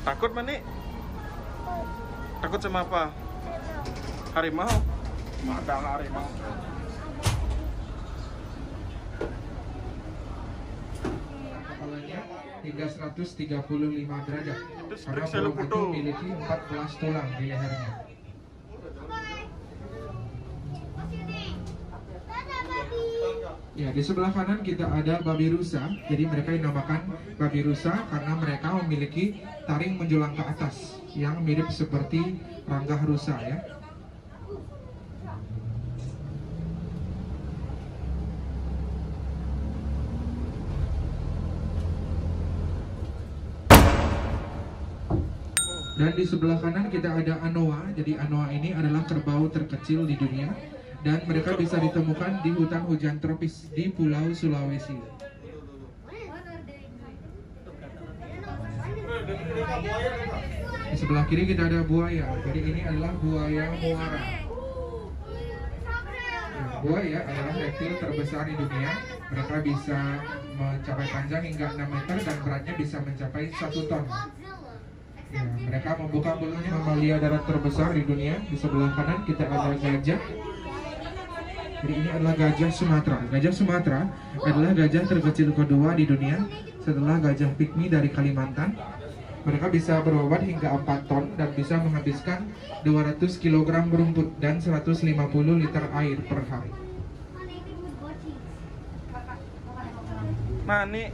Takut Mani? Takut sama apa? Harimau? Ada nggak harimau? Kepalanya hingga 135 derajat. Karena selu burung itu memiliki 14 tulang di lehernya. Ya, di sebelah kanan kita ada babi rusa. Jadi mereka dinamakan babi rusa karena mereka memiliki taring menjulang ke atas yang mirip seperti ranggah rusa ya. Dan di sebelah kanan kita ada anoa. Jadi anoa ini adalah kerbau terkecil di dunia. Dan mereka bisa ditemukan di hutan hujan tropis di Pulau Sulawesi. Di sebelah kiri kita ada buaya. Jadi ini adalah buaya muara. Buaya adalah reptil terbesar di dunia. Mereka bisa mencapai panjang hingga 6 meter dan beratnya bisa mencapai 1 ton. Ya, mereka membuka mulutnya mamalia darat terbesar di dunia. Di sebelah kanan kita ada gajah. Jadi ini adalah gajah Sumatera. Gajah Sumatera adalah gajah terkecil kedua di dunia setelah gajah pygmy dari Kalimantan. Mereka bisa berbobot hingga 4 ton dan bisa menghabiskan 200 kg rumput dan 150 liter air per hari. Mani.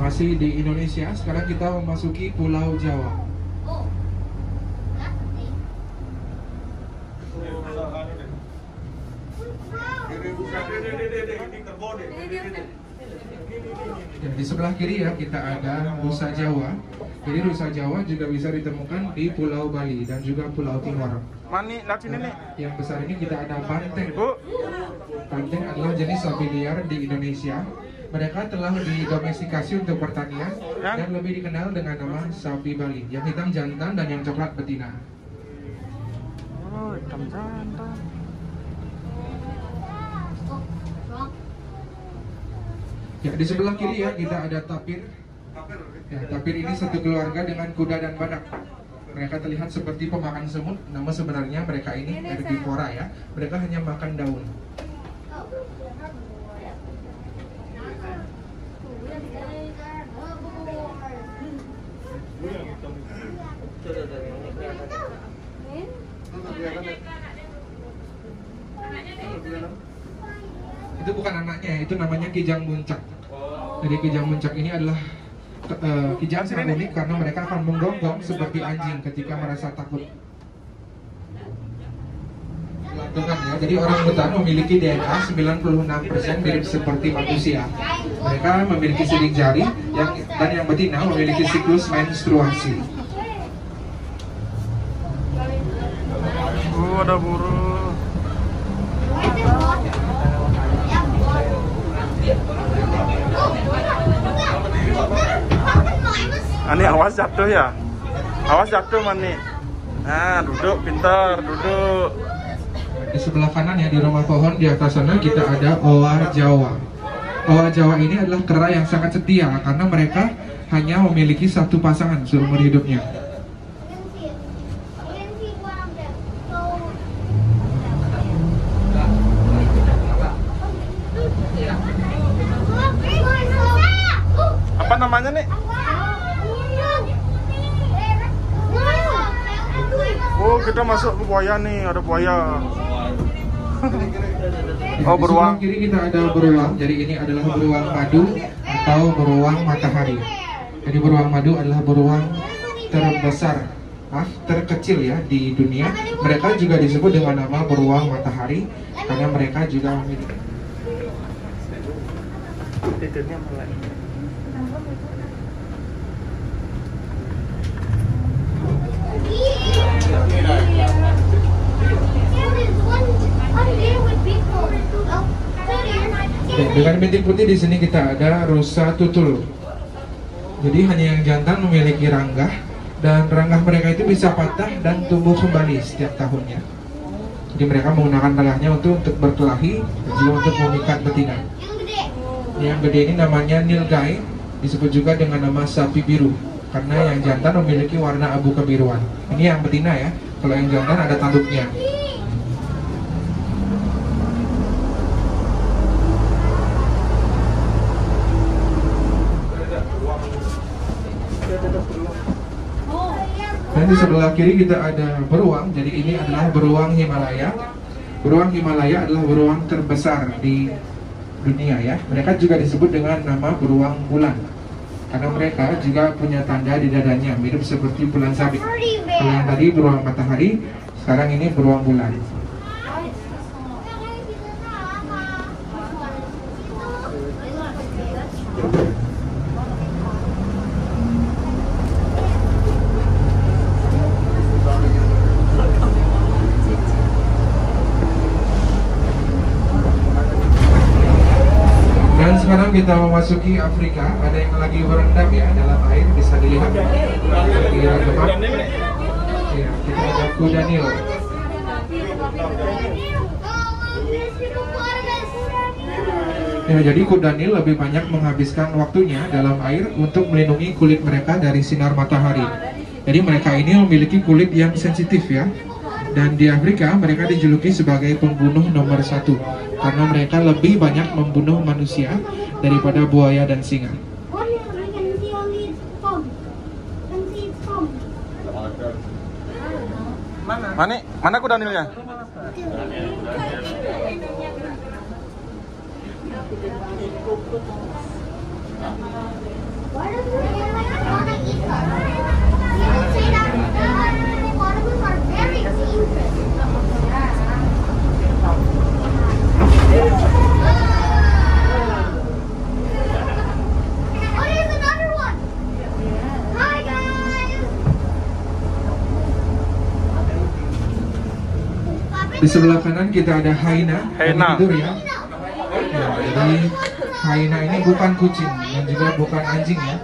Masih di Indonesia, sekarang kita memasuki Pulau Jawa. Dan di sebelah kiri ya kita ada rusa Jawa. Jadi rusa Jawa juga bisa ditemukan di Pulau Bali dan juga Pulau Timor. Mani, lihat sini nih. Yang besar ini kita ada banteng. Ibu. Banteng adalah jenis sapi liar di Indonesia. Mereka telah didomestikasi untuk pertanian dan lebih dikenal dengan nama sapi Bali. Yang hitam jantan dan yang coklat betina. Oh, hitam jantan. Ya, di sebelah kiri ya kita ada tapir. Ya, tapir ini satu keluarga dengan kuda dan badak. Mereka terlihat seperti pemakan semut. Nama sebenarnya mereka ini herbivora ya. Mereka hanya makan daun. Itu bukan anaknya, itu namanya kijang muncak. Jadi kijang muncak ini adalah kijang yang unik karena mereka akan menggonggong seperti anjing ketika merasa takut. Gelantungan ya, jadi orang hutan memiliki DNA 96% mirip seperti manusia. Mereka memiliki sidik jari dan yang betina memiliki siklus menstruasi. Ada burung. Ani awas jatuh ya. Awas jatuh Mani. Nah, duduk pintar, duduk. Di sebelah kanan ya di rumah pohon di atas sana kita ada owa Jawa. Owa Jawa ini adalah kera yang sangat setia karena mereka hanya memiliki satu pasangan seumur hidupnya. Apa namanya nih? Oh, kita masuk ke buaya nih, ada buaya. Oh, beruang. Di sebelah kiri kita ada beruang. Jadi ini adalah beruang madu atau beruang matahari. Jadi beruang madu adalah beruang terbesar, terkecil ya di dunia. Mereka juga disebut dengan nama beruang matahari karena mereka juga memiliki tidurnya mulai. Dengan bintik putih di sini kita ada rusa tutul. Jadi hanya yang jantan memiliki ranggah dan rangkah mereka itu bisa patah dan tumbuh kembali setiap tahunnya. Jadi mereka menggunakan rangkahnya untuk berkelahi dan juga untuk memikat betina. Yang gede ini namanya nilgai, disebut juga dengan nama sapi biru karena yang jantan memiliki warna abu kebiruan. Ini yang betina ya, kalau yang jantan ada tanduknya. Dan di sebelah kiri kita ada beruang. Jadi ini adalah beruang Himalaya. Beruang Himalaya adalah beruang terbesar di dunia ya. Mereka juga disebut dengan nama beruang bulan karena mereka juga punya tanda di dadanya, mirip seperti bulan sabit. Kalau yang tadi beruang matahari, sekarang ini beruang bulan. Dan sekarang kita memasuki Afrika. Ada yang lagi berendam ya dalam air, bisa dilihat di rekaman. Ya, kita ada kuda Nil. Ya, jadi kuda Nil lebih banyak menghabiskan waktunya dalam air untuk melindungi kulit mereka dari sinar matahari. Jadi mereka ini memiliki kulit yang sensitif ya. Dan di Afrika mereka dijuluki sebagai pembunuh nomor 1 karena mereka lebih banyak membunuh manusia daripada buaya dan singa. Mana kuda nilnya? Di sebelah kanan kita ada hyena. Tidur ya. Jadi hyena ini bukan kucing dan juga bukan anjing ya.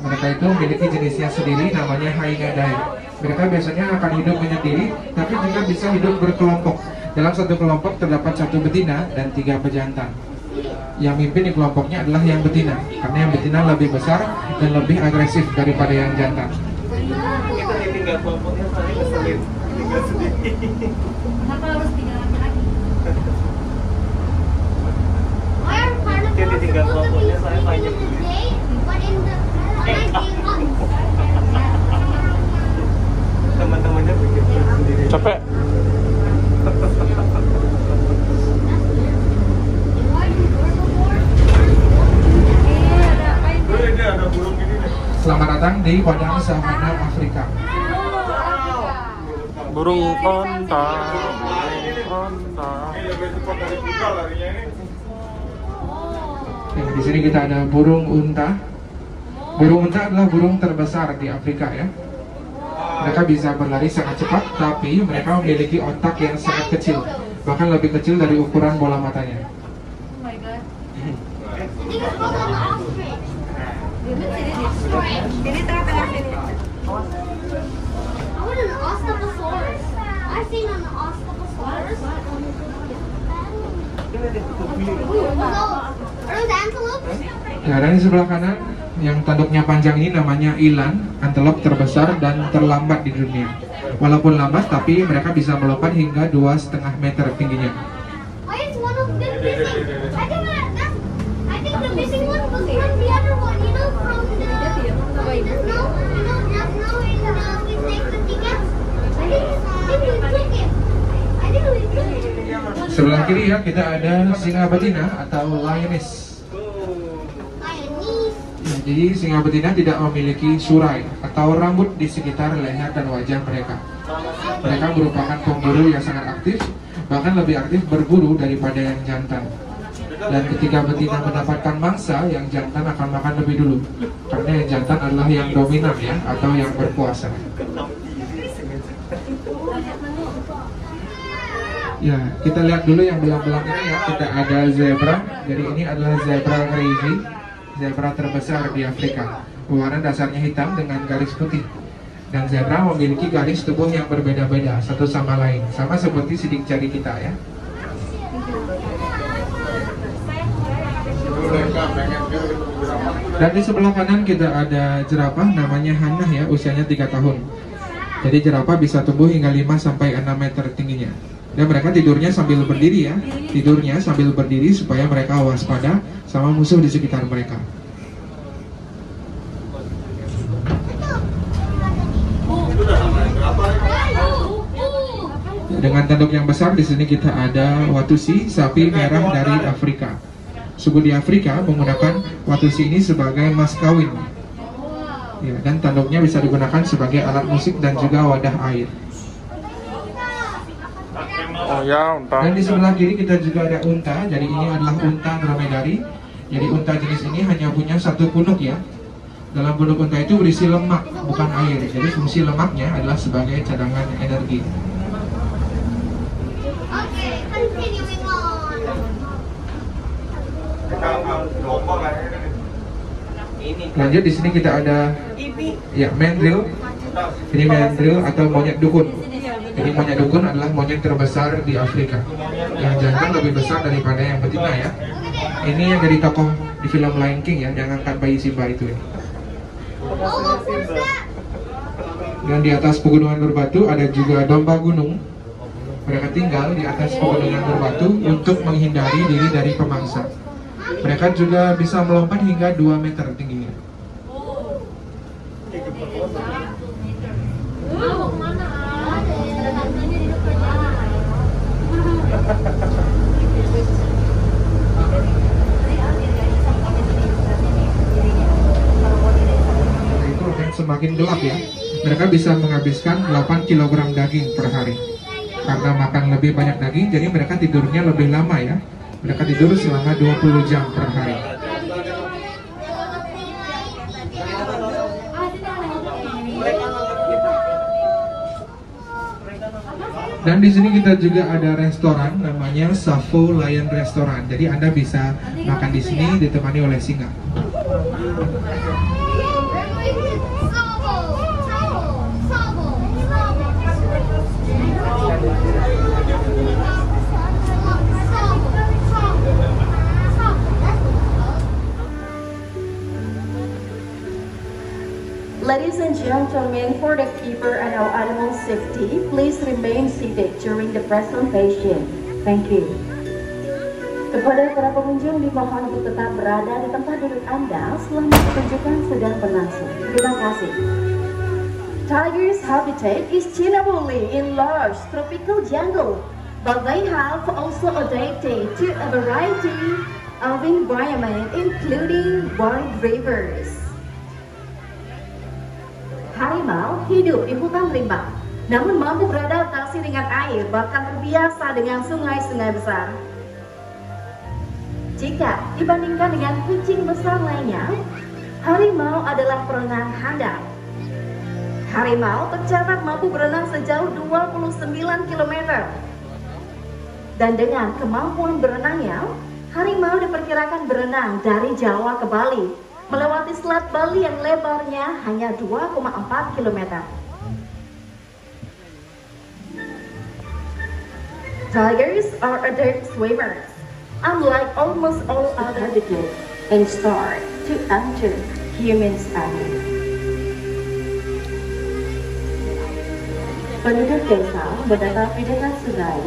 Mereka itu memiliki jenisnya sendiri, namanya Hyaenidae. Mereka biasanya akan hidup menyendiri, tapi juga bisa hidup berkelompok. Dalam satu kelompok terdapat 1 betina dan 3 pejantan. Yang mimpin di kelompoknya adalah yang betina, karena yang betina lebih besar dan lebih agresif daripada yang jantan. Kita tinggal kelompoknya saya keselin, tinggal sendiri. Kenapa harus tinggal laki-laki? Jadi tinggal kelompoknya saya banyak. Teman-temannya bikin sendiri. Capek. Selamat datang di padang savana Afrika. Burung onta. Ya, di sini kita ada burung unta. Burung unta adalah burung terbesar di Afrika ya. Mereka bisa berlari sangat cepat, tapi mereka memiliki otak yang sangat kecil, bahkan lebih kecil dari ukuran bola matanya. Oh my god. Ini tengah-tengah sini. I want an Osteosaurus. I've seen an Osteosaurus. Are those antelopes? Ya, dan di sebelah kanan yang tanduknya panjang ini namanya eland, antelop terbesar dan terlambat di dunia. Walaupun lambat, tapi mereka bisa melompat hingga 2,5 meter tingginya. Why is one of them missing? I think the missing one was from the other one. You know, from the snow. You know, just now we take the tickets. I think we took it. I think we took it. Sebelah kiri ya kita ada singa betina atau lioness. Ya, jadi singa betina tidak memiliki surai atau rambut di sekitar leher dan wajah mereka. Mereka merupakan pemburu yang sangat aktif, bahkan lebih aktif berburu daripada yang jantan. Dan ketika betina mendapatkan mangsa, yang jantan akan makan lebih dulu, karena yang jantan adalah yang dominan ya, atau yang berkuasa. Ya, kita lihat dulu yang belang-belang ini ya. Kita ada zebra. Jadi ini adalah zebra crazy, zebra terbesar di Afrika. Warna dasarnya hitam dengan garis putih. Dan zebra memiliki garis tubuh yang berbeda-beda satu sama lain, sama seperti sidik jari kita ya. Dan di sebelah kanan kita ada jerapah namanya Hannah ya, usianya 3 tahun. Jadi jerapah bisa tumbuh hingga 5-6 meter tingginya. Dan mereka tidurnya sambil berdiri ya, tidurnya sambil berdiri supaya mereka waspada sama musuh di sekitar mereka. Dengan tanduk yang besar, di sini kita ada watusi, sapi merah dari Afrika. Suku di Afrika menggunakan watusi ini sebagai mas kawin. Ya, dan tanduknya bisa digunakan sebagai alat musik dan juga wadah air. Oh ya, unta. Dan di sebelah kiri kita juga ada unta. Jadi ini adalah unta dromedari. Jadi unta jenis ini hanya punya satu punuk ya. Dalam punuk unta itu berisi lemak, bukan air. Jadi fungsi lemaknya adalah sebagai cadangan energi. Okay, continuing on. Lanjut, di sini kita ada ya mandrill. Ini mandrill atau monyet dukun. Ini monyet dukun adalah monyet terbesar di Afrika. Yang jantan lebih besar daripada yang betina ya. Ini yang jadi tokoh di film Lion King ya, yang angkat bayi Simba itu ya. Dan di atas pegunungan berbatu ada juga domba gunung. Mereka tinggal di atas pegunungan berbatu untuk menghindari diri dari pemangsa. Mereka juga bisa melompat hingga 2 meter tingginya. Itu akan semakin gelap ya. Mereka bisa menghabiskan 8 kg daging per hari. Karena makan lebih banyak daging, jadi mereka tidurnya lebih lama ya. Mereka tidur selama 20 jam per hari. Dan di sini kita juga ada restoran namanya Tsavo Lion Restaurant. Jadi Anda bisa makan di sini ditemani oleh singa. Ladies and gentlemen, for the keeper and our animal safety, please remain seated during the presentation. Thank you. Kepada para pengunjung dimohon untuk tetap berada di tempat duduk Anda selama pertunjukan sedang berlangsung. Terima kasih. Tiger's habitat is generally in large tropical jungle, but they have also adapted to a variety of environment, including wide rivers. Harimau hidup di hutan rimba, namun mampu beradaptasi dengan air, bahkan terbiasa dengan sungai-sungai besar. Jika dibandingkan dengan kucing besar lainnya, harimau adalah perenang handal. Harimau tercatat mampu berenang sejauh 29 km. Dan dengan kemampuan berenangnya, harimau diperkirakan berenang dari Jawa ke Bali, melewati Selat Bali yang lebarnya hanya 2,4 km. Tigers are adept swimmers, unlike almost all other dogs, and start to enter humans' area. Penduduk desa berdekatan dengan sungai,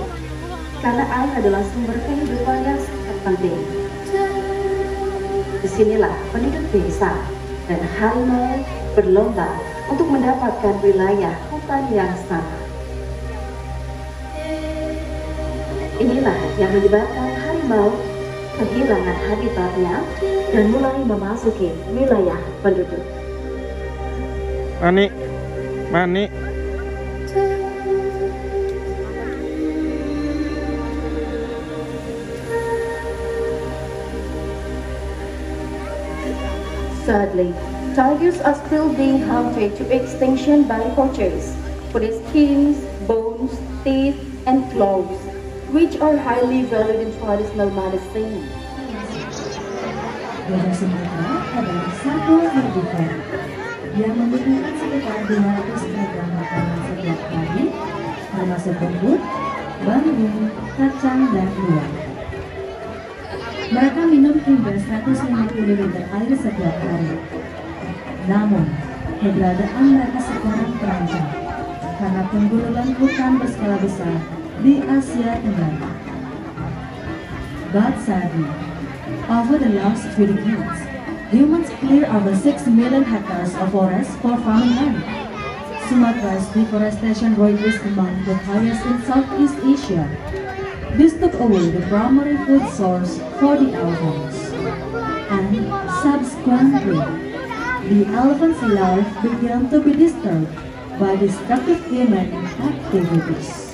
karena air adalah sumber kehidupan yang sangat penting. Disinilah penduduk desa dan harimau berlomba untuk mendapatkan wilayah hutan yang sama. Inilah yang menyebabkan harimau kehilangan habitatnya dan mulai memasuki wilayah penduduk. Mani, Mani. Sadly, tigers are still being hunted to extinction by poachers for their skins, bones, teeth, and claws, which are highly valued in traditional medicine. Gajah Sumatera adalah satwa herbivora. yang membutuhkan sekitar 200 kg makanan setiap hari, termasuk kembut, bambu, kacang, dan buah. Mereka minum hingga 150 liter air setiap hari. Namun, keberadaan mereka sekarang terancam karena penggululan hutan berskala besar di Asia Tenggara. But sadly, over the last 3 decades, humans clear over 6 million hectares of forest for farming land. Sumatra's deforestation rate is among the highest in Southeast Asia. This took away the primary food source for the elephants. And subsequently, the elephants' life began to be disturbed by destructive human activities.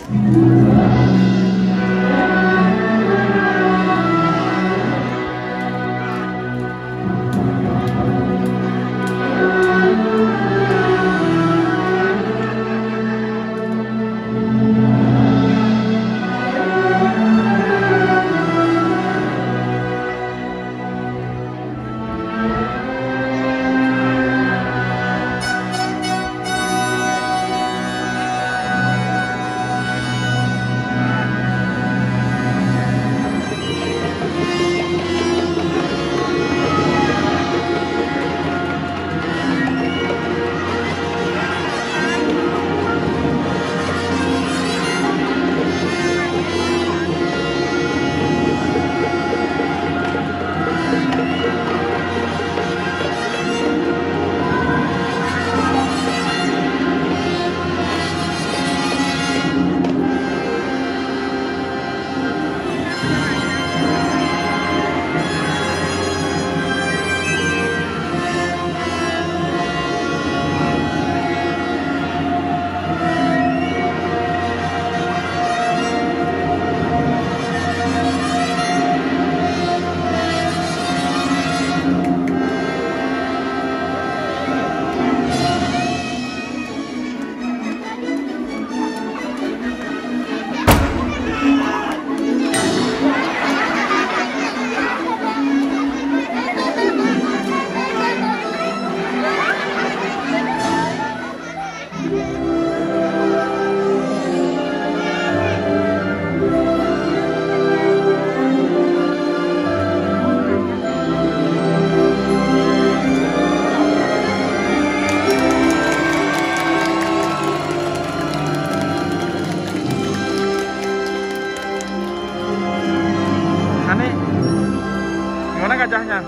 Gimana gajahnya?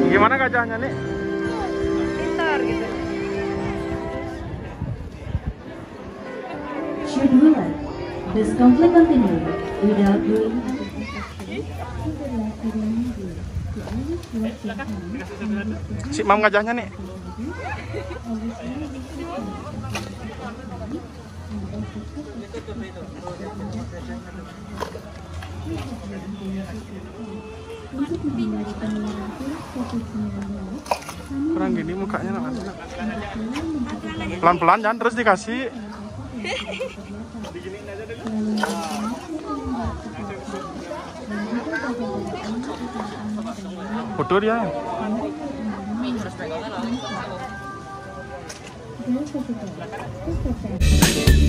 Gimana gajahnya nih? Pintar gitu. Should we let this conflict continue without doing Si mam gajahnya nih. Kurang gini mukanya namanya. Pelan-pelan jangan terus dikasih. Foto dia. Very